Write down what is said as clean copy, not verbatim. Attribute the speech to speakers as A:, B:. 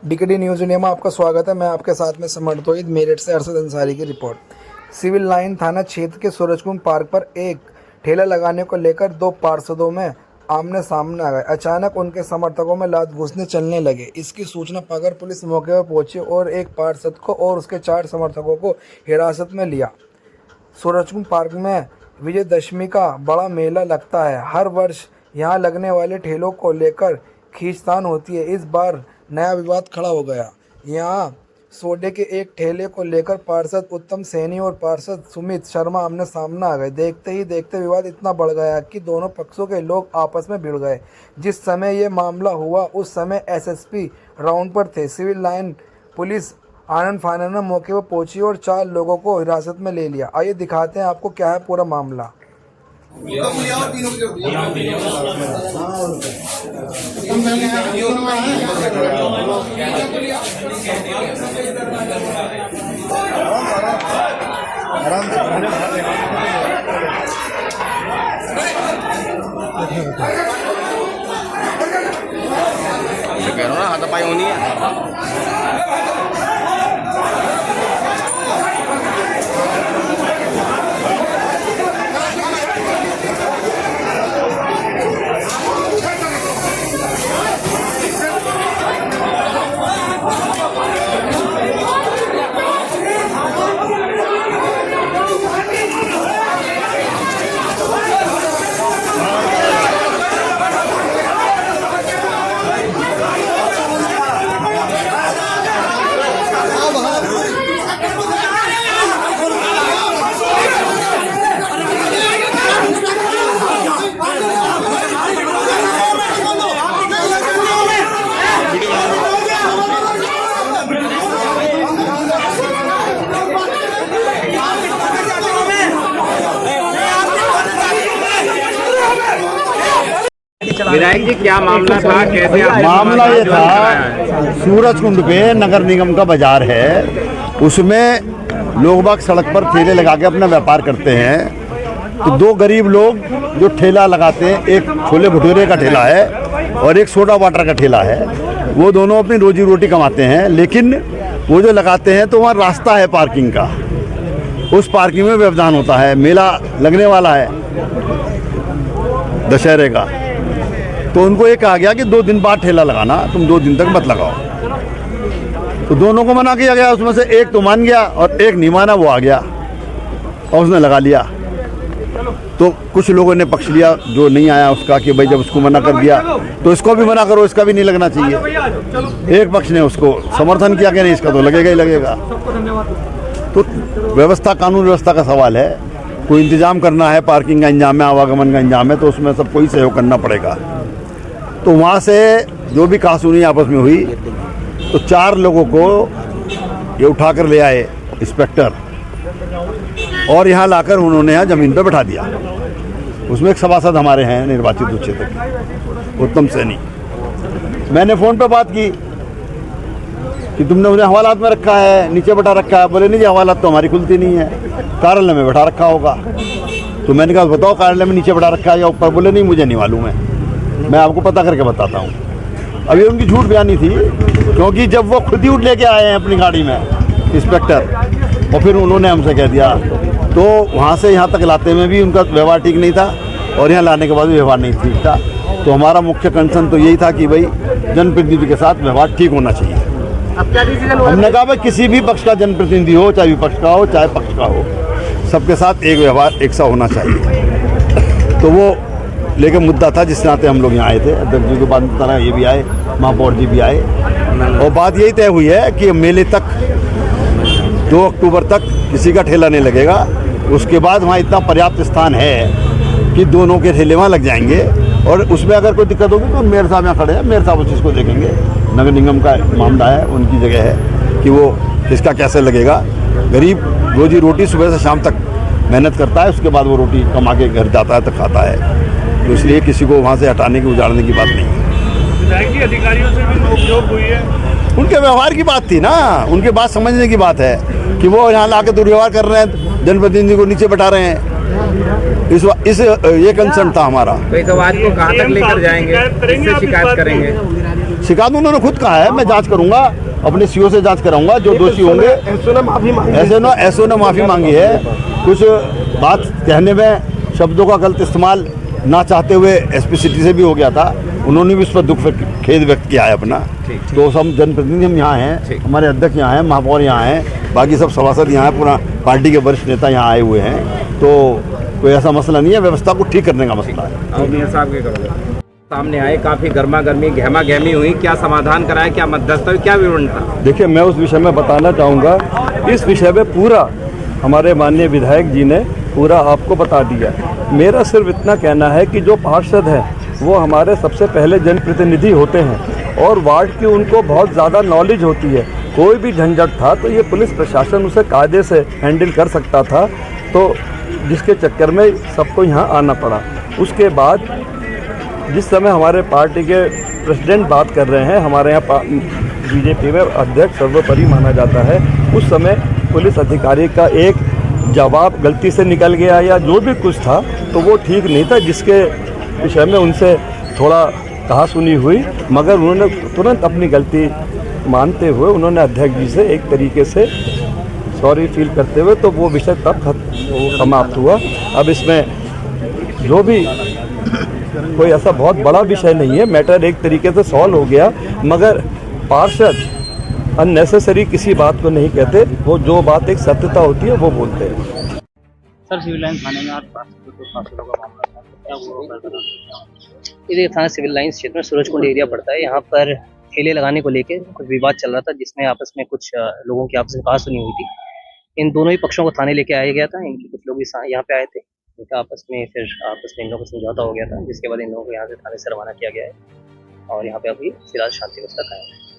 A: Decade news India में आपका स्वागत है। मैं आपके साथ में समर तोहिद, मेरठ से अरशद अंसारी की रिपोर्ट। सिविल लाइन थाना क्षेत्र के सूरजकुंड पार्क पर एक ठेला लगाने को लेकर दो पार्षदों में आमने सामने आ गए। अचानक उनके समर्थकों में लात घुसने चलने लगे। इसकी सूचना पाकर पुलिस मौके पर पहुंची और एक पार्षद को और उसके 4 समर्थकों को हिरासत में लिया। सूरजकुंड पार्क में विजयदशमी का बड़ा मेला लगता है। हर वर्ष यहाँ लगने वाले ठेलों को लेकर खींचतान होती है। इस बार नया विवाद खड़ा हो गया। यहाँ सोडे के एक ठेले को लेकर पार्षद उत्तम सैनी और पार्षद सुमित शर्मा आमने सामने आ गए। देखते ही देखते विवाद इतना बढ़ गया कि दोनों पक्षों के लोग आपस में भिड़ गए। जिस समय ये मामला हुआ उस समय एसएसपी राउंड पर थे। सिविल लाइन पुलिस आनन फानन में मौके पर पहुंची और 4 लोगों को हिरासत में ले लिया। आइए दिखाते हैं आपको क्या है पूरा मामला।
B: हाथापाई होनी है। विधायक जी, क्या मामला था? कैसे
C: मामला ये था, सूरजकुंड पे नगर निगम का बाजार है, उसमें लोग बाग सड़क पर ठेले लगा के अपना व्यापार करते हैं। तो 2 गरीब लोग जो ठेला लगाते हैं, एक छोले भटूरे का ठेला है और एक सोडा वाटर का ठेला है, वो दोनों अपनी रोजी रोटी कमाते हैं। लेकिन वो जो लगाते हैं तो वहाँ रास्ता है पार्किंग का, उस पार्किंग में व्यवधान होता है। मेला लगने वाला है दशहरे का, तो उनको ये कहा गया कि 2 दिन बाद ठेला लगाना, तुम 2 दिन तक मत लगाओ। तो दोनों को मना किया गया। उसमें से एक तो मान गया और एक नहीं माना, वो आ गया और उसने लगा लिया। तो कुछ लोगों ने पक्ष लिया जो नहीं आया उसका, कि भाई जब उसको मना कर दिया तो इसको भी मना करो, इसका भी नहीं लगना चाहिए। एक पक्ष ने उसको समर्थन किया कि नहीं, इसका तो लगेगा ही लगेगा। तो व्यवस्था, कानून व्यवस्था का सवाल है। कोई इंतजाम करना है, पार्किंग का इंतजाम है, आवागमन का इंतजाम है, तो उसमें सबको ही सहयोग करना पड़ेगा। तो वहाँ से जो भी कहासुनी आपस में हुई, तो 4 लोगों को ये उठा कर ले आए इंस्पेक्टर और यहाँ लाकर उन्होंने यहाँ ज़मीन पर बैठा दिया। उसमें एक सभासद हमारे हैं निर्वाचित उच्च क्षेत्र के, उत्तम सैनी। मैंने फ़ोन पर बात की कि तुमने उन्हें हवालात में रखा है, नीचे बैठा रखा है। बोले नहीं जी, हवालात तो हमारी खुलती नहीं है, कार्यालय में बैठा रखा होगा। तो मैंने कहा बताओ कार्यालय में नीचे बैठा रखा है या ऊपर? बोले नहीं, मुझे नहीं मालूम है, मैं आपको पता करके बताता हूँ। अभी उनकी झूठ बयानी थी, क्योंकि जब वो खुद ही उठ लेके आए हैं अपनी गाड़ी में इंस्पेक्टर, और फिर उन्होंने हमसे कह दिया, तो वहाँ से यहाँ तक लाते में भी उनका व्यवहार ठीक नहीं था और यहाँ लाने के बाद भी व्यवहार नहीं ठीक था। तो हमारा मुख्य कंसर्न तो यही था कि भाई जनप्रतिनिधि के साथ व्यवहार ठीक होना चाहिए।
A: अब क्या डिसीजन हुआ?
C: हमने कहा भाई किसी भी पक्ष का जनप्रतिनिधि हो, चाहे विपक्ष का हो चाहे पक्ष का हो, सबके साथ एक व्यवहार एक सा होना चाहिए। तो वो लेकिन मुद्दा था, जिस नाते हम लोग यहाँ आए थे। अध्यक्ष जी के बाद तरह ये भी आए, महापौर जी भी आए, और बात यही तय हुई है कि मेले तक 2 अक्टूबर तक किसी का ठेला नहीं लगेगा। उसके बाद वहाँ इतना पर्याप्त स्थान है कि दोनों के ठेले वहाँ लग जाएंगे, और उसमें अगर कोई दिक्कत होगी तो मेयर साहब यहाँ खड़े हैं, मेयर साहब उस चीज़ को देखेंगे। नगर निगम का मामला है, उनकी जगह है कि वो किसका कैसे लगेगा। गरीब रोजी रोटी सुबह से शाम तक मेहनत करता है, उसके बाद वो रोटी कमा के घर जाता है तो खाता है। तो इसलिए किसी को वहाँ से हटाने की, उजाड़ने की बात नहीं है।
D: अधिकारियों से भी नोक-झोंक हुई है,
C: उनके व्यवहार की बात थी ना, उनके बात समझने की बात है कि वो यहाँ ला के दुर्व्यवहार कर रहे हैं, जनप्रतिनिधि को नीचे बैठा रहे हैं। इस ये कंसर्न था हमारा।
B: तो इस आवाज को कहाँ तक लेकर जाएंगे, किससे शिकायत करेंगे?
C: शिकायत उन्होंने खुद कहा है, मैं जांच करूंगा, अपने सीओ से जांच कराऊंगा, जो दोषी होंगे। एसओ ने माफी मांगी है, कुछ बात कहने में शब्दों का गलत इस्तेमाल ना चाहते हुए एसपी सिटी से भी हो गया था, उन्होंने भी उस पर खेद व्यक्त किया है अपना। तो सब जनप्रतिनिधि हम यहाँ हैं, हमारे अध्यक्ष यहाँ हैं, महापौर यहाँ हैं, बाकी सब सभासद यहाँ हैं, पूरा पार्टी के वरिष्ठ नेता यहाँ आए हुए हैं। तो कोई ऐसा मसला नहीं है, व्यवस्था को ठीक करने का मसला है।
B: साहब के सामने आए, काफी गर्मा गर्मी गहमा गहमी हुई, क्या समाधान कराया, क्या मध्यस्थ हुई, क्या विवरण था?
E: देखिए, मैं उस विषय में बताना चाहूँगा, इस विषय में पूरा हमारे माननीय विधायक जी ने पूरा आपको बता दिया। मेरा सिर्फ इतना कहना है कि जो पार्षद हैं वो हमारे सबसे पहले जनप्रतिनिधि होते हैं और वार्ड की उनको बहुत ज़्यादा नॉलेज होती है। कोई भी झंझट था तो ये पुलिस प्रशासन उसे कायदे से हैंडल कर सकता था, तो जिसके चक्कर में सबको यहाँ आना पड़ा। उसके बाद जिस समय हमारे पार्टी के प्रेसिडेंट बात कर रहे हैं, हमारे यहाँ बीजेपी में अध्यक्ष सर्वोपरि माना जाता है, उस समय पुलिस अधिकारी का एक जवाब गलती से निकल गया या जो भी कुछ था तो वो ठीक नहीं था, जिसके विषय में उनसे थोड़ा कहा सुनी हुई, मगर उन्होंने तुरंत अपनी गलती मानते हुए उन्होंने अध्यक्ष जी से एक तरीके से सॉरी फील करते हुए तो वो विषय तब समाप्त हुआ। अब इसमें जो भी कोई ऐसा बहुत बड़ा विषय नहीं है, मैटर एक तरीके से सॉल्व हो गया, मगर पार्षद अननेसेसरी किसी बात को नहीं कहते, वो जो बात एक सत्यता होती है वो बोलते हैं।
F: सर, सिविल लाइन थाने में आज पार्षदों का मामला था, क्या हुआ? ये थाना सिविल लाइन क्षेत्र में सूरजकुंड एरिया पड़ता है। यहाँ पर ठेले लगाने को लेकर कुछ विवाद चल रहा था, जिसमें आपस में कुछ लोगों की आपस में कहा सुनी हुई थी। इन दोनों ही पक्षों को थाने लेके आया गया था। इनके कुछ लोग भी यहाँ पे आए थे, इनका आपस में इन लोगों को समझौता हो गया था, जिसके बाद इन लोगों को यहाँ से थाने से रवाना किया गया है और यहाँ पे अभी फिलहाल शांति व्यवस्था कायम है।